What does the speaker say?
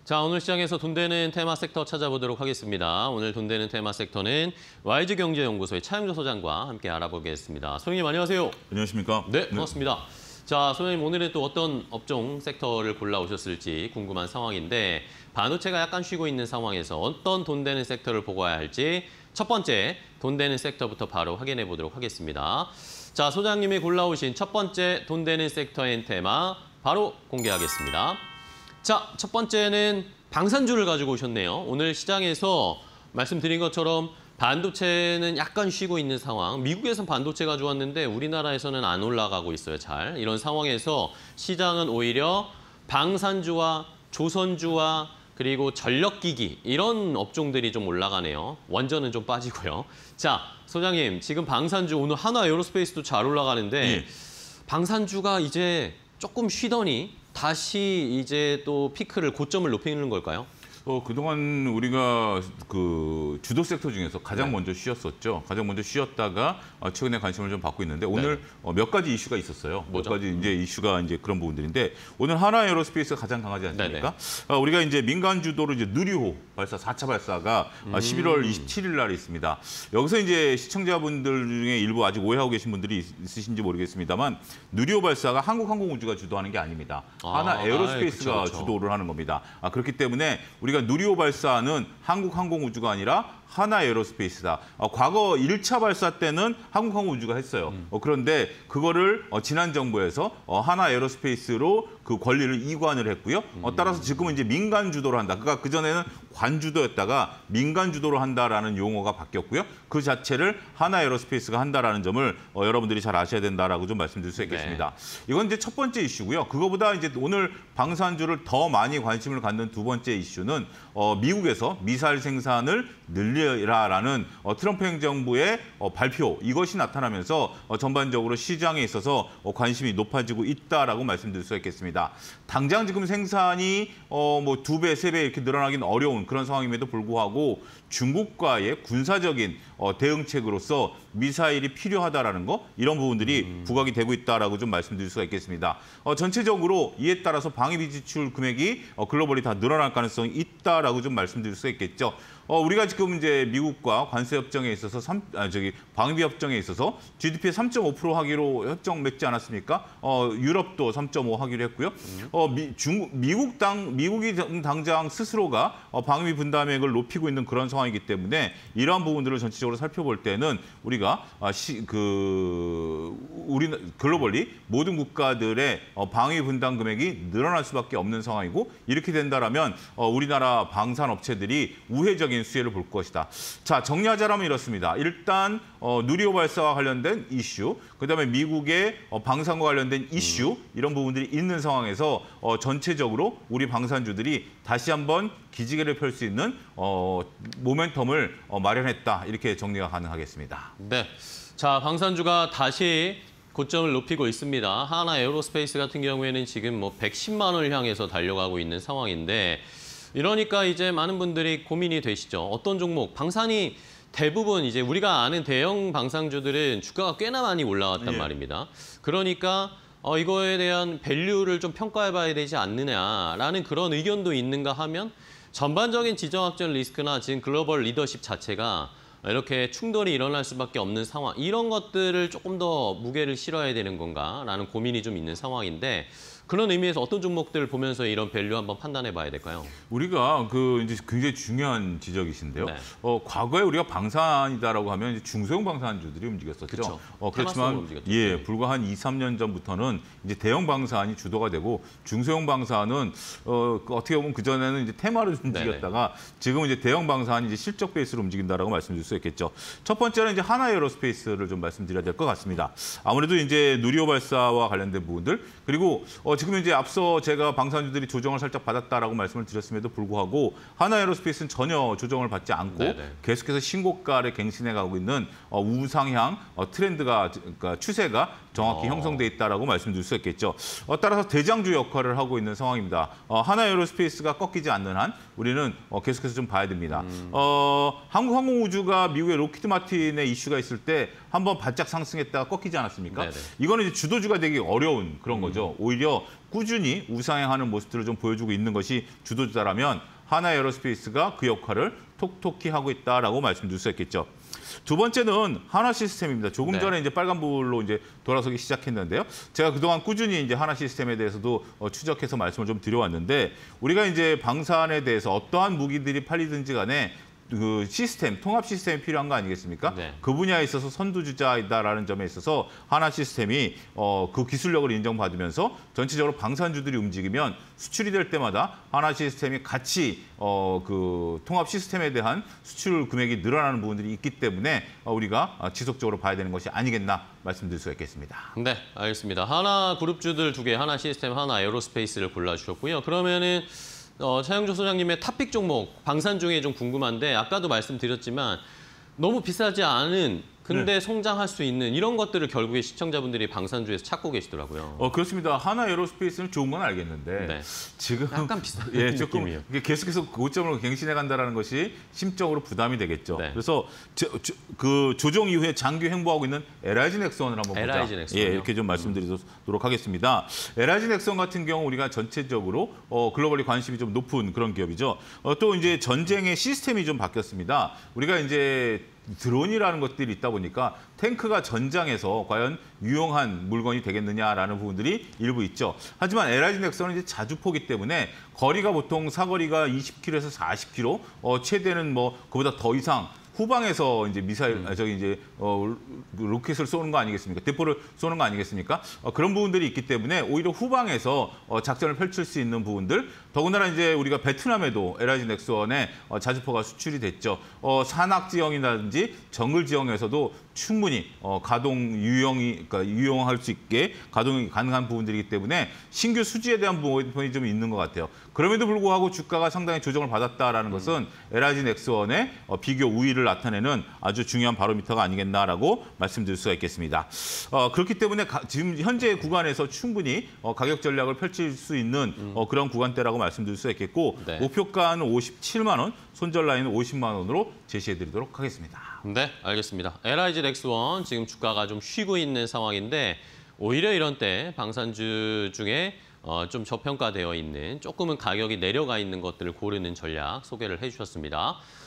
자, 오늘 시장에서 돈 되는 테마 섹터 찾아보도록 하겠습니다. 오늘 돈 되는 테마 섹터는 YG경제연구소의 차영조 소장과 함께 알아보겠습니다. 소장님 안녕하세요. 안녕하십니까? 네, 반갑습니다. 자, 소장님 오늘은 또 어떤 업종 섹터를 골라오셨을지 궁금한 상황인데 반도체가 약간 쉬고 있는 상황에서 어떤 돈 되는 섹터를 보고 와야 할지 첫 번째 돈 되는 섹터부터 바로 확인해 보도록 하겠습니다. 자, 소장님이 골라오신 첫 번째 돈 되는 섹터인 테마 바로 공개하겠습니다. 자, 첫 번째는 방산주를 가지고 오셨네요. 오늘 시장에서 말씀드린 것처럼 반도체는 약간 쉬고 있는 상황. 미국에서는 반도체가 좋았는데 우리나라에서는 안 올라가고 있어요, 잘. 이런 상황에서 시장은 오히려 방산주와 조선주와 그리고 전력기기 이런 업종들이 좀 올라가네요. 원전은 좀 빠지고요. 자, 소장님, 지금 방산주 오늘 한화 에어로스페이스도 잘 올라가는데 방산주가 이제 조금 쉬더니 다시 이제 또 피크를 고점을 높이는 걸까요? 그동안 우리가 그 주도 섹터 중에서 가장 먼저 쉬었었죠. 가장 먼저 쉬었다가 최근에 관심을 좀 받고 있는데 오늘 몇 가지 이슈가 있었어요. 뭐죠? 몇 가지 이제 이슈가 이제 그런 부분들인데 오늘 한화 에어로스페이스가 가장 강하지 않습니까? 우리가 이제 민간 주도로 이제 누리호 발사 4차 발사가 11월 27일 날 있습니다. 여기서 이제 시청자분들 중에 일부 아직 오해하고 계신 분들이 있으신지 모르겠습니다만 누리호 발사가 한국항공우주가 주도하는 게 아닙니다. 한화 에어로스페이스가 그쵸. 주도를 하는 겁니다. 그렇기 때문에 우리가 누리호 발사는 한국항공우주가 아니라 한화 에어로스페이스다. 과거 1차 발사 때는 한국항공우주가 했어요. 그런데 그거를 지난 정부에서 한화 에어로스페이스로 그 권리를 이관을 했고요. 따라서 지금은 이제 민간 주도로 한다. 그러니까 그전에는 관주도였다가 민간 주도로 한다라는 용어가 바뀌었고요. 그 자체를 한화 에어로스페이스가 한다라는 점을 여러분들이 잘 아셔야 된다라고 좀 말씀드릴 수 있겠습니다. 이건 이제 첫 번째 이슈고요. 그거보다 이제 오늘 방산주를 더 많이 관심을 갖는 두 번째 이슈는 미국에서 미사일 생산을 늘리라라는 트럼프 행정부의 발표, 이것이 나타나면서 전반적으로 시장에 있어서 관심이 높아지고 있다라고 말씀드릴 수 있겠습니다. 당장 지금 생산이 뭐 2배, 3배 이렇게 늘어나긴 어려운 그런 상황임에도 불구하고 중국과의 군사적인 대응책으로서 미사일이 필요하다라는 거, 이런 부분들이 부각이 되고 있다라고 좀 말씀드릴 수가 있겠습니다. 전체적으로 이에 따라서 방위비 지출 금액이 글로벌이 다 늘어날 가능성이 있다라고 좀 말씀드릴 수가 있겠죠. 우리가 지금 이제 미국과 관세 협정에 있어서 방위비 협정에 있어서 GDP의 3.5% 하기로 협정 맺지 않았습니까? 유럽도 3.5 하기로 했고요. 미국이 당장 스스로가 방위비 분담액을 높이고 있는 그런 상황이기 때문에 이러한 부분들을 전체적으로 살펴볼 때는 우리가 글로벌리 모든 국가들의 방위비 분담 금액이 늘어날 수밖에 없는 상황이고, 이렇게 된다라면 우리나라 방산 업체들이 우회적인 수혜를 볼 것이다. 자, 정리하자면 이렇습니다. 일단 누리호 발사와 관련된 이슈, 그다음에 미국의 방산과 관련된 이슈, 이런 부분들이 있는 상황에서 전체적으로 우리 방산주들이 다시 한번 기지개를 펼 수 있는 모멘텀을 마련했다. 이렇게 정리가 가능하겠습니다. 네, 자, 방산주가 다시 고점을 높이고 있습니다. 한화 에어로스페이스 같은 경우에는 지금 뭐 110만 원을 향해서 달려가고 있는 상황인데, 이러니까 이제 많은 분들이 고민이 되시죠. 어떤 종목, 방산이 대부분 이제 우리가 아는 대형 방산주들은 주가가 꽤나 많이 올라왔단 말입니다. 그러니까 이거에 대한 밸류를 좀 평가해봐야 되지 않느냐라는 그런 의견도 있는가 하면, 전반적인 지정학적 리스크나 지금 글로벌 리더십 자체가 이렇게 충돌이 일어날 수밖에 없는 상황, 이런 것들을 조금 더 무게를 실어야 되는 건가라는 고민이 좀 있는 상황인데, 그런 의미에서 어떤 종목들을 보면서 이런 밸류 한번 판단해 봐야 될까요? 우리가 이제 굉장히 중요한 지적이신데요. 과거에 우리가 방산이다라고 하면 이제 중소형 방산주들이 움직였었죠. 그쵸. 그렇지만 불과 한 2, 3년 전부터는 이제 대형 방산이 주도가 되고, 중소형 방산은 어떻게 보면 그전에는 이제 테마를 움직였다가 지금은 이제 대형 방산이 이제 실적 베이스로 움직인다라고 말씀드릴 수 있겠죠. 첫 번째는 이제 한화 에어로스페이스를 좀 말씀드려야 될 것 같습니다. 아무래도 이제 누리호 발사와 관련된 부분들, 그리고 지금 이제 앞서 제가 방산주들이 조정을 살짝 받았다라고 말씀을 드렸음에도 불구하고 한화 에어로스페이스는 전혀 조정을 받지 않고 계속해서 신고가를 갱신해 가고 있는 우상향 트렌드가, 그러니까 추세가 정확히 형성돼 있다라고 말씀드릴 수 있겠죠. 따라서 대장주 역할을 하고 있는 상황입니다. 하나 에어로스페이스가 꺾이지 않는 한 우리는 계속해서 좀 봐야 됩니다. 한국항공우주가 미국의 로키드 마틴의 이슈가 있을 때 한번 바짝 상승했다가 꺾이지 않았습니까? 네네. 이거는 이제 주도주가 되기 어려운 그런 거죠. 오히려 꾸준히 우상향하는 모습들을 좀 보여주고 있는 것이 주도주다라면 하나 에어로스페이스가 그 역할을 톡톡히 하고 있다라고 말씀드릴 수 있겠죠. 두 번째는 한화 시스템입니다. 조금 네. 전에 이제 빨간불로 이제 돌아서기 시작했는데요. 제가 그동안 꾸준히 이제 한화 시스템에 대해서도 추적해서 말씀을 좀 드려왔는데 우리가 이제 방산에 대해서 어떠한 무기들이 팔리든지 간에 그 시스템, 통합 시스템이 필요한 거 아니겠습니까? 네. 그 분야에 있어서 선두주자이다라는 점에 있어서 하나 시스템이 그 기술력을 인정받으면서 전체적으로 방산주들이 움직이면 수출이 될 때마다 하나 시스템이 같이 그 통합 시스템에 대한 수출 금액이 늘어나는 부분들이 있기 때문에 우리가 지속적으로 봐야 되는 것이 아니겠나 말씀드릴 수가 있겠습니다. 네, 알겠습니다. 하나 그룹주들 두 개, 하나 시스템, 하나 에어로스페이스를 골라주셨고요. 그러면은 차영조 소장님의 탑픽 종목 방산 중에 좀 궁금한데 아까도 말씀드렸지만 너무 비싸지 않은 근데 성장할 수 있는 이런 것들을 결국에 시청자분들이 방산주에서 찾고 계시더라고요. 그렇습니다. 하나 에어로스페이스는 좋은 건 알겠는데 네. 지금 약간 비싼 조금 느낌이에요. 이게 계속해서 고점으로 갱신해 간다는 것이 심적으로 부담이 되겠죠. 네. 그래서 그 조정 이후에 장기 횡보하고 있는 LIG 넥슨을 한번 보자. LIG 넥슨이요? 이렇게 좀 말씀드리도록 하겠습니다. LIG 넥슨 같은 경우 우리가 전체적으로 글로벌리 관심이 좀 높은 그런 기업이죠. 또 이제 전쟁의 시스템이 좀 바뀌었습니다. 우리가 이제 드론이라는 것들이 있다 보니까 탱크가 전장에서 과연 유용한 물건이 되겠느냐라는 부분들이 일부 있죠. 하지만 LIG 넥슨은 이제 자주포기 때문에 거리가 보통 사거리가 20km에서 40km, 최대는 뭐 그보다 더 이상 후방에서 이제 미사일, 저기 이제 로켓을 쏘는 거 아니겠습니까? 대포를 쏘는 거 아니겠습니까? 그런 부분들이 있기 때문에 오히려 후방에서 작전을 펼칠 수 있는 부분들, 더군다나 이제 우리가 베트남에도 LIG 넥슨의 자주포가 수출이 됐죠. 산악 지형이라든지 정글 지형에서도 충분히 가동 그러니까 유용할 수 있게 가동이 가능한 부분들이기 때문에 신규 수지에 대한 부분이 좀 있는 것 같아요. 그럼에도 불구하고 주가가 상당히 조정을 받았다라는 것은 LIG 넥슨의 비교 우위를 나타내는 아주 중요한 바로미터가 아니겠나라고 말씀드릴 수가 있겠습니다. 그렇기 때문에 지금 현재 구간에서 충분히 가격 전략을 펼칠 수 있는 그런 구간대라고 말씀드릴 수가 있겠고 네. 목표가는 57만 원, 손절 라인은 50만 원으로 제시해드리도록 하겠습니다. 네, 알겠습니다. LIG 넥스원 지금 주가가 좀 쉬고 있는 상황인데 오히려 이런 때 방산주 중에 좀 저평가되어 있는 조금은 가격이 내려가 있는 것들을 고르는 전략 소개를 해주셨습니다.